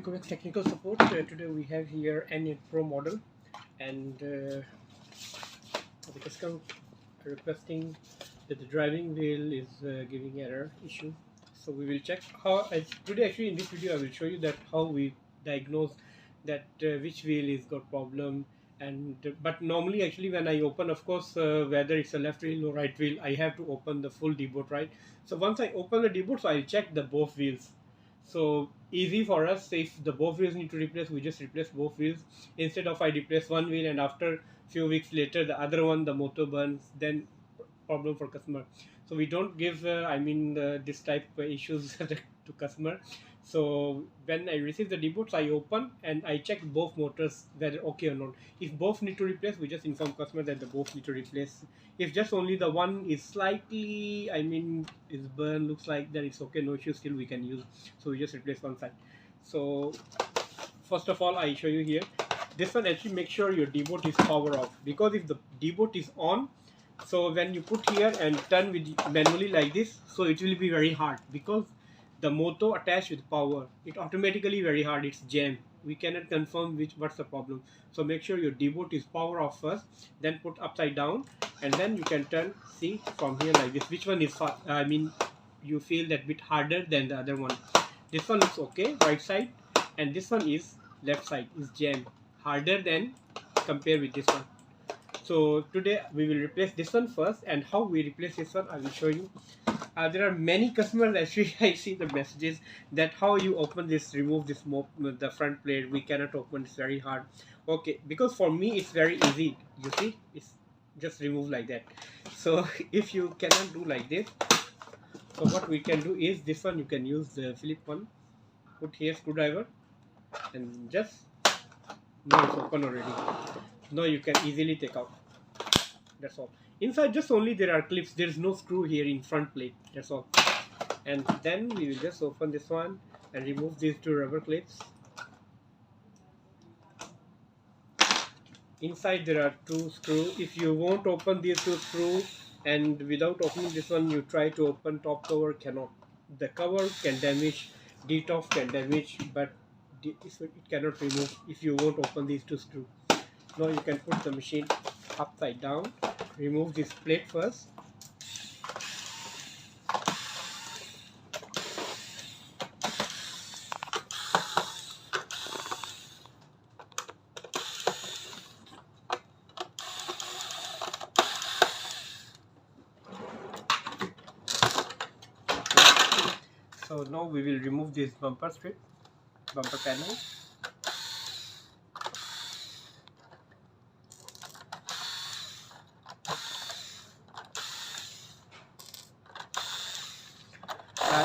Codex Technical Support. Today we have here an Pro model, and the customer requesting that the driving wheel is giving error issue. So we will check how. Today actually in this video I will show you that how we diagnose that which wheel is got problem. And but normally actually when I open, of course, whether it's a left wheel or right wheel, I have to open the full deboard, right? So once I open the deboard, so I'll check the both wheels. So easy for us. If the both wheels need to replace, we just replace both wheels instead of I replace one wheel and after few weeks later the other one, the motor burns, then problem for customer. So we don't give this type of issues to customer. So when I receive the deboards, I open and I check both motors whether okay or not. If both need to replace, we just inform customer that the both need to replace. If just only the one is slightly is burned, looks like that it's okay, no issue, still we can use. So we just replace one side. So first of all, I show you here. This one, actually make sure your deboard is power off, because if the deboard is on, so when you put here and turn with manually like this, so it will be very hard, because the motor attached with power, it automatically very hard, it's jam. We cannot confirm what's the problem. So make sure your deboard is power off first, then put upside down, and then you can turn, see from here like this, which one is you feel that bit harder than the other one. This one is okay, right side, and this one is left side is jam, harder than compare with this one. So today we will replace this one first, and how we replace this one I will show you. There are many customers actually I see the messages that how you open this, remove this the front plate, we cannot open, it's very hard. Okay, because for me it's very easy, you see, it's just remove like that. So if you cannot do like this, so what we can do is this one, you can use the Philip one, put here screwdriver and just, now it's open already. Now you can easily take out. That's all. Inside just only there are clips, there is no screw here in front plate, that's all. And then we will just open this one and remove these two rubber clips. Inside there are two screws. If you won't open these two screws and without opening this one you try to open top cover, cannot. The cover can damage, detop can damage, but it cannot remove if you won't open these two screws. Now you can put the machine upside down, remove this plate first. So now we will remove this bumper strip, bumper panel.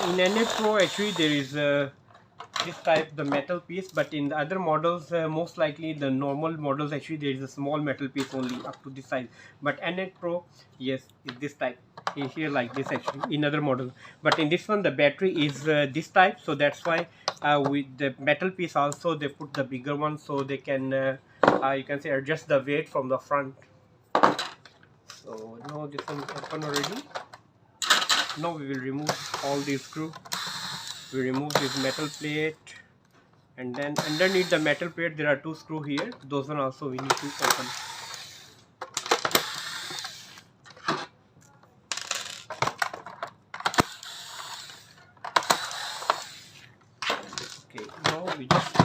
In NA Pro actually there is this type, the metal piece, but in the other models, most likely the normal models, actually there is a small metal piece only up to this size. But NA Pro, yes, is this type here like this actually in other models. But in this one the battery is this type, so that's why with the metal piece also they put the bigger one, so they can you can say adjust the weight from the front. So now this one is open already. Now we will remove all these screws. We remove this metal plate, and then underneath the metal plate there are two screws here. Those one also we need to open. Okay, now we just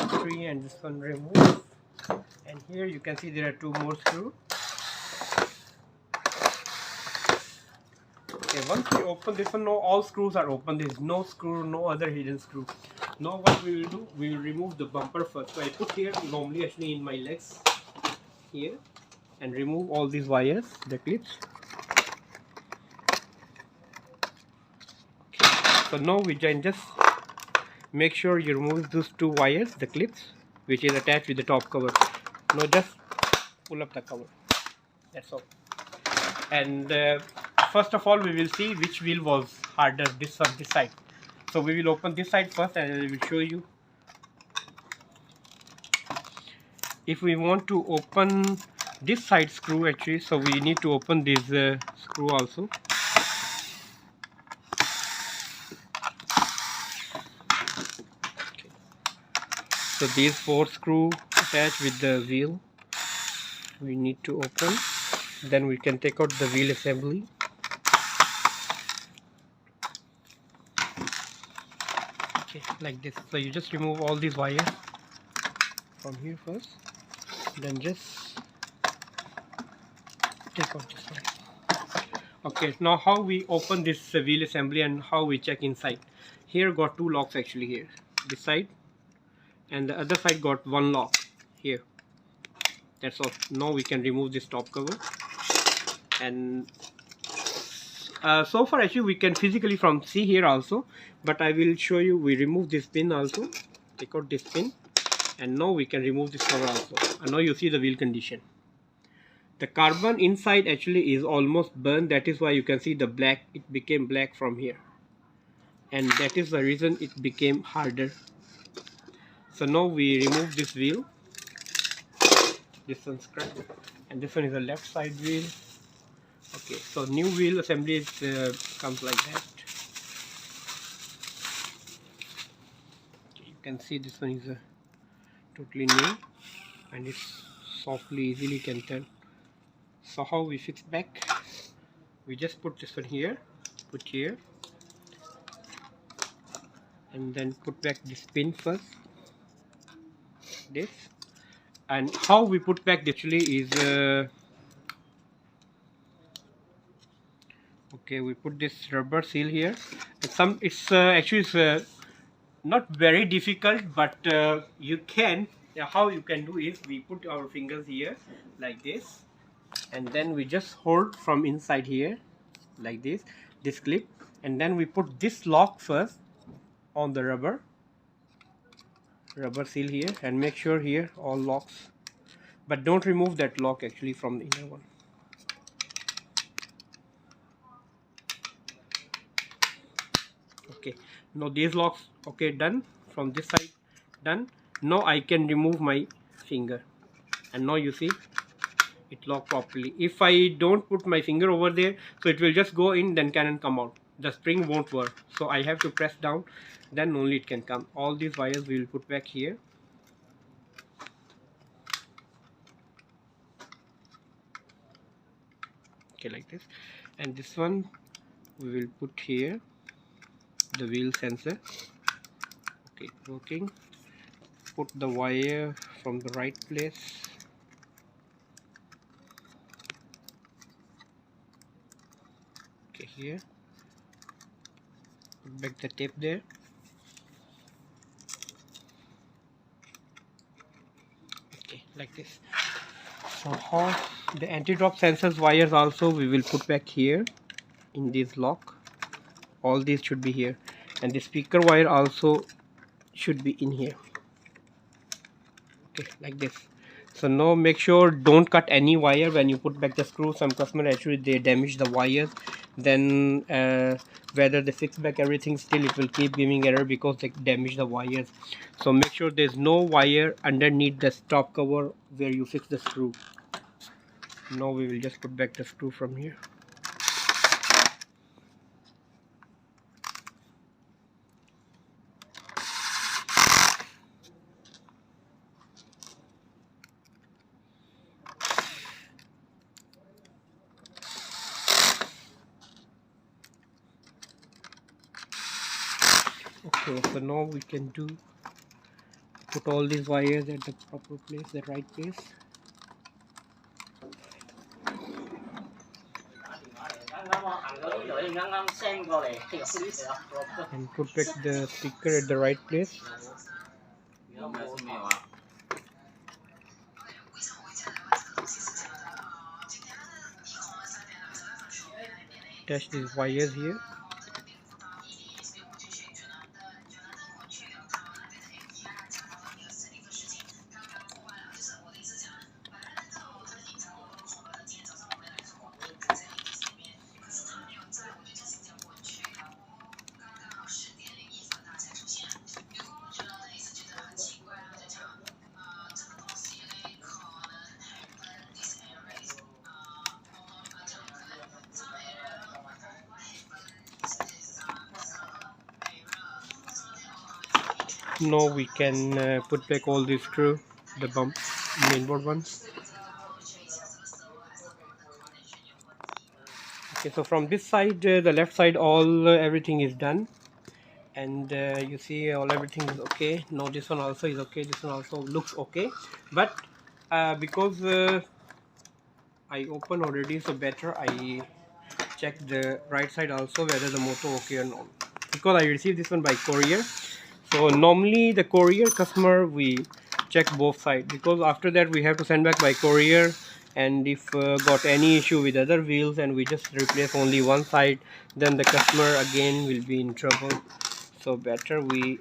three, and this one remove. And here you can see there are two more screws. Okay, once we open this one, now all screws are open. There is no screw, no other hidden screw. Now what we will do, we will remove the bumper first. So I put here normally actually in my legs here, and remove all these wires, the clips. Okay. So now we can just make sure you remove those two wires, the clips, which is attached with the top cover. Now just pull up the cover, that's all. And first of all we will see which wheel was harder, this or this side. So we will open this side first and I will show you. If we want to open this side screw actually, so we need to open this screw also. Okay. So these 4 screw attached with the wheel we need to open, then we can take out the wheel assembly. Okay, like this. So you just remove all these wires from here first, then just take out this one. Okay, now how we open this wheel assembly and how we check inside. Here got 2 locks actually here, this side, and the other side got 1 lock here. That's all. Now we can remove this top cover, and so far actually we can physically from see here also, but I will show you. We remove this pin also, take out this pin, and now we can remove this cover also, and now you see the wheel condition. The carbon inside actually is almost burned, that is why you can see the black, it became black from here, and that is the reason it became harder. So now we remove this wheel, this one scrap, and this one is the left side wheel. Okay, so new wheel assembly comes like that. Okay, you can see this one is totally new, and it's softly, easily can turn. So how we fix back? We just put this one here, put here, and then put back this pin first, this. And how we put back actually is okay, we put this rubber seal here. It's actually not very difficult, but you can, how you can do is we put our fingers here like this, and then we just hold from inside here like this clip, and then we put this lock first on the rubber seal here, and make sure here all locks, but don't remove that lock actually from the inner one. Okay, now these locks, okay, done from this side, done. Now I can remove my finger, and now you see it locked properly. If I don't put my finger over there, so it will just go in, then can come out, the spring won't work, so I have to press down, then only it can come. All these wires we will put back here. Okay, like this, and this one we will put here, the wheel sensor. Okay, working. Put the wire from the right place. Okay, here, put back the tape there. Okay, like this. So how the anti-drop sensors wires also we will put back here in this lock. All these should be here, and the speaker wire also should be in here. Okay, like this. So now make sure don't cut any wire when you put back the screw. Some customer actually they damage the wires, then whether they fix back everything, still it will keep giving error because they damage the wires. So make sure there's no wire underneath the top cover where you fix the screw. Now we will just put back the screw from here. Okay, so now we can put all these wires at the proper place, the right place. And put back the speaker at the right place. Attach these wires here. now we can put back all these screw, the bump mainboard ones. Okay, so from this side, the left side, all everything is done, and you see all everything is okay. Now this one also is okay, this one also looks okay, but because I open already, so better I check the right side also whether the motor okay or not, because I received this one by courier. So normally the courier customer we check both sides, because after that we have to send back by courier, and if got any issue with other wheels and we just replace only one side, then the customer again will be in trouble. So better we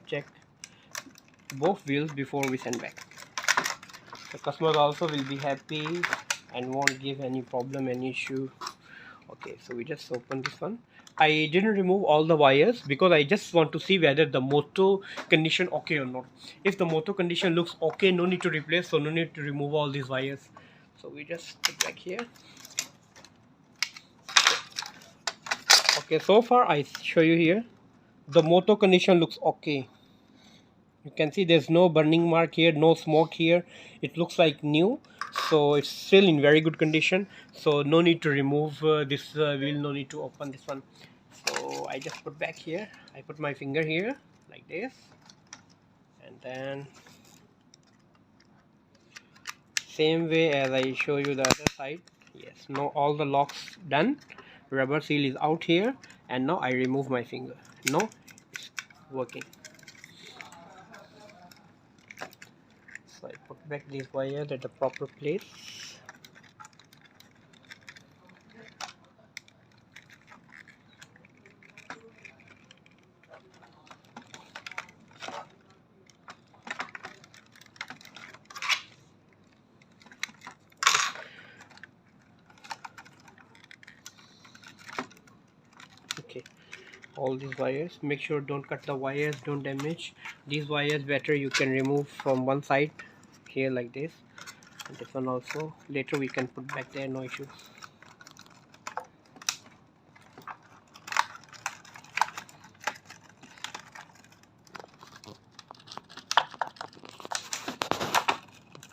check both wheels before we send back. The customers also will be happy and won't give any problem, any issue. Okay, so we just open this one. I didn't remove all the wires because I just want to see whether the motor condition okay or not. If the motor condition looks okay, no need to replace, so no need to remove all these wires. So we just put back here. Okay, so far I show you here, the motor condition looks okay. You can see there's no burning mark here, no smoke here. It looks like new, so it's still in very good condition. So no need to remove this wheel, no need to open this one. So I just put back here. I put my finger here like this, and then same way as I show you the other side. Yes, now all the locks done. Rubber seal is out here, and now I remove my finger. Now it's working. So I put back these wires at the proper place. Okay, all these wires, make sure don't cut the wires, don't damage these wires. Better you can remove from one side here like this, and this one also later we can put back there, no issue.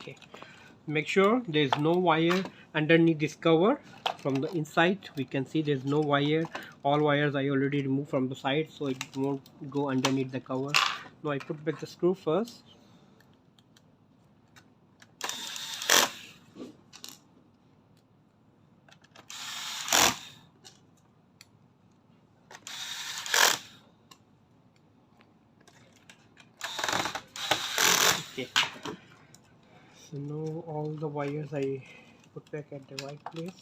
Okay, make sure there is no wire underneath this cover. From the inside we can see there's no wire. All wires I already removed from the side, so it won't go underneath the cover. Now I put back the screw first. Okay, so now all the wires I put back at the right place.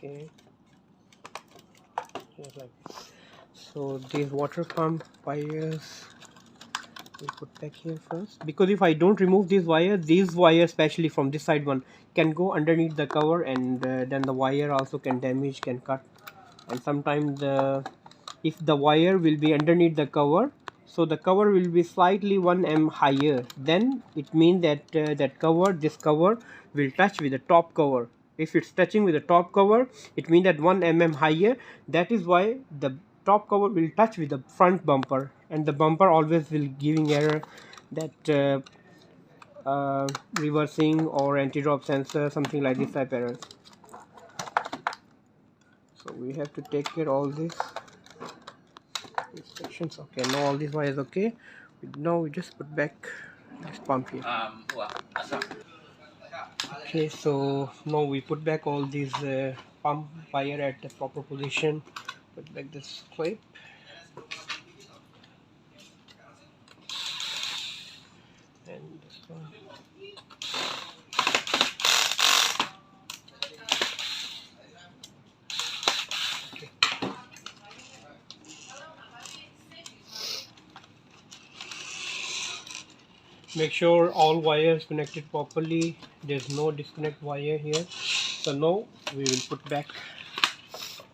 Okay, just like this. So these water pump wires we put back here first, because if I don't remove these wires especially from this side one can go underneath the cover, and then the wire also can damage, can cut. And sometimes if the wire will be underneath the cover, so the cover will be slightly 1 mm higher, then it means that this cover will touch with the top cover. If it's touching with the top cover, it means that 1 mm higher. That is why the top cover will touch with the front bumper, and the bumper always will giving error, that reversing or anti-drop sensor, something like this type errors. So we have to take care all these sections. Okay, now all these wires okay. Now we just put back this pump here. Okay, so now we put back all these pump wire at the proper position. Put back this clip. And this one. Okay. Make sure all wires connected properly. There's no disconnect wire here. So now we will put back.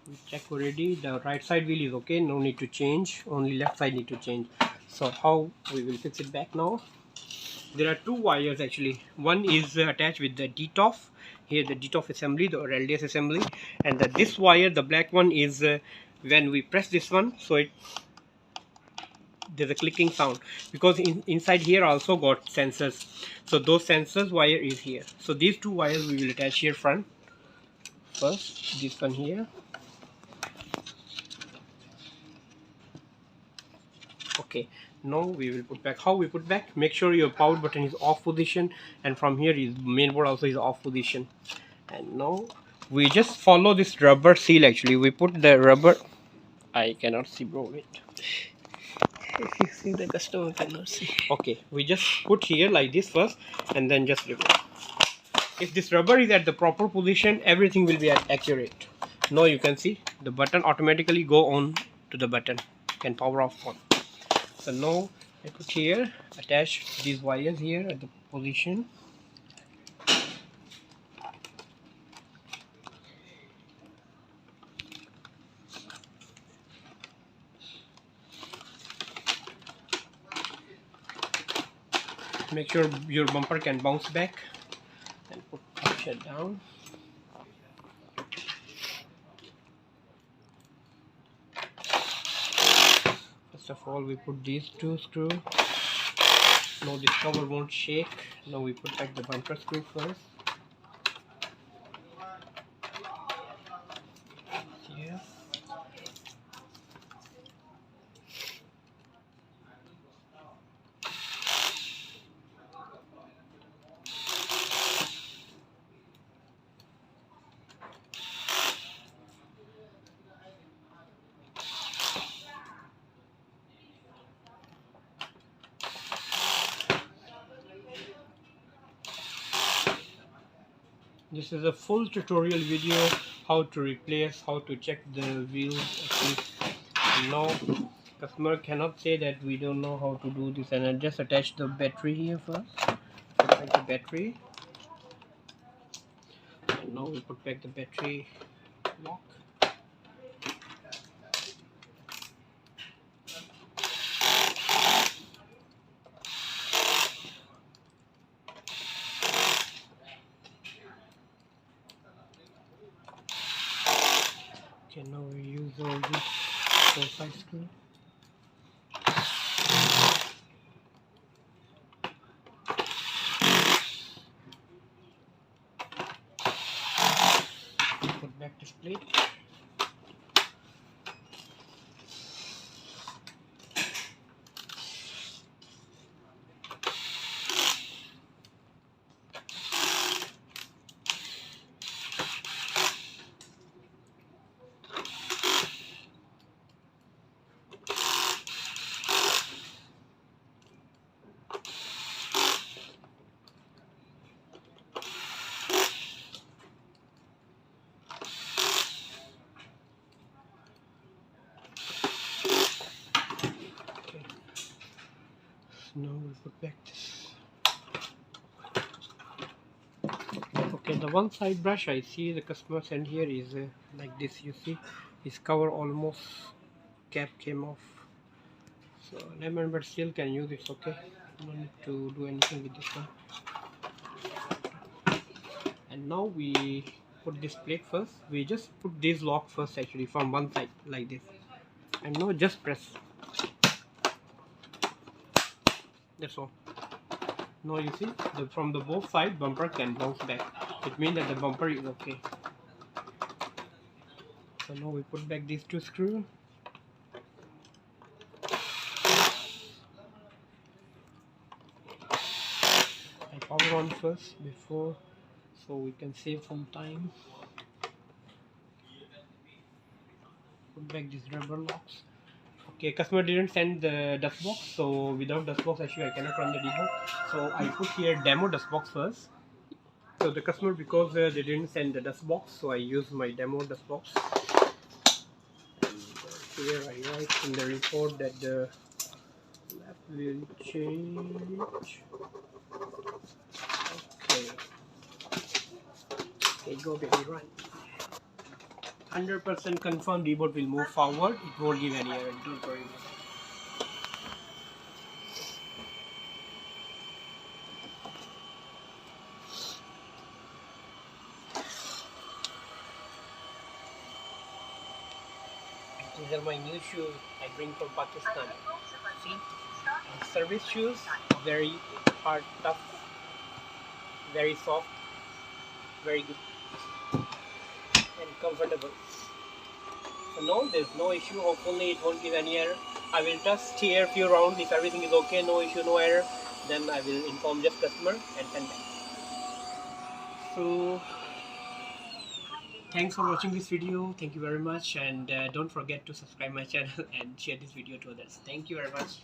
We check already. The right side wheel is okay. No need to change. Only left side need to change. So how we will fix it back now? There are two wires actually. One is attached with the DTOF, here the DTOF assembly, the LDS assembly, and this wire, the black one, is when we press this one, so there's a clicking sound, because inside here also got sensors, so those sensors wire is here. So these two wires we will attach here front first, this one here. Okay, now we will put back. How we put back? Make sure your power button is off position, and from here is main board also is off position. And now we just follow this rubber seal. Actually we put the rubber, I cannot see, bro, wait. If you see, the customer cannot see. Okay, we just put here like this first and then just reverse. If this rubber is at the proper position, everything will be accurate. Now you can see the button automatically go on to the button, can power off on. So now I put here, attach these wires here at the position. Make sure your bumper can bounce back, and put shut down. First of all, we put these two screws. Now this cover won't shake. Now we put back the bumper screw first. Here. This is a full tutorial video how to replace, how to check the wheels. And now customer cannot say that we don't know how to do this, and I just attach the battery here first. Put back the battery, and now we put back the battery lock. Okay, now we use all this 4-side screw. Put back this plate. Now we put back this. Okay, the one side brush I see the customer sent here is like this. You see his cover almost cap came off, so lemon, but still can use it. Okay, no need to do anything with this one. And now we put this plate first. We just put this lock first actually from one side like this, and now just press. That's all. Now you see from the both side bumper can bounce back. It means that the bumper is okay. So now we put back these two screws. I power on first before, so we can save some time. Put back these rubber locks. Okay, customer didn't send the dust box, so without dust box actually I cannot run the demo. So I put here demo dust box first. So the customer, because they didn't send the dust box, so I use my demo dust box. And here I write in the report that the lap will change. Okay. Okay, go baby, run. 100% confirmed keyboard will move forward. It won't give any error. Don't worry. These are my new shoes I bring from Pakistan. See, service shoes, very hard, tough, very soft, very good and comfortable. So no, there's no issue. Hopefully it won't give any error. I will test here a few rounds. If everything is okay, no issue, no error, then I will inform just customer and send back. So thanks for watching this video. Thank you very much, and don't forget to subscribe my channel and share this video to others. Thank you very much.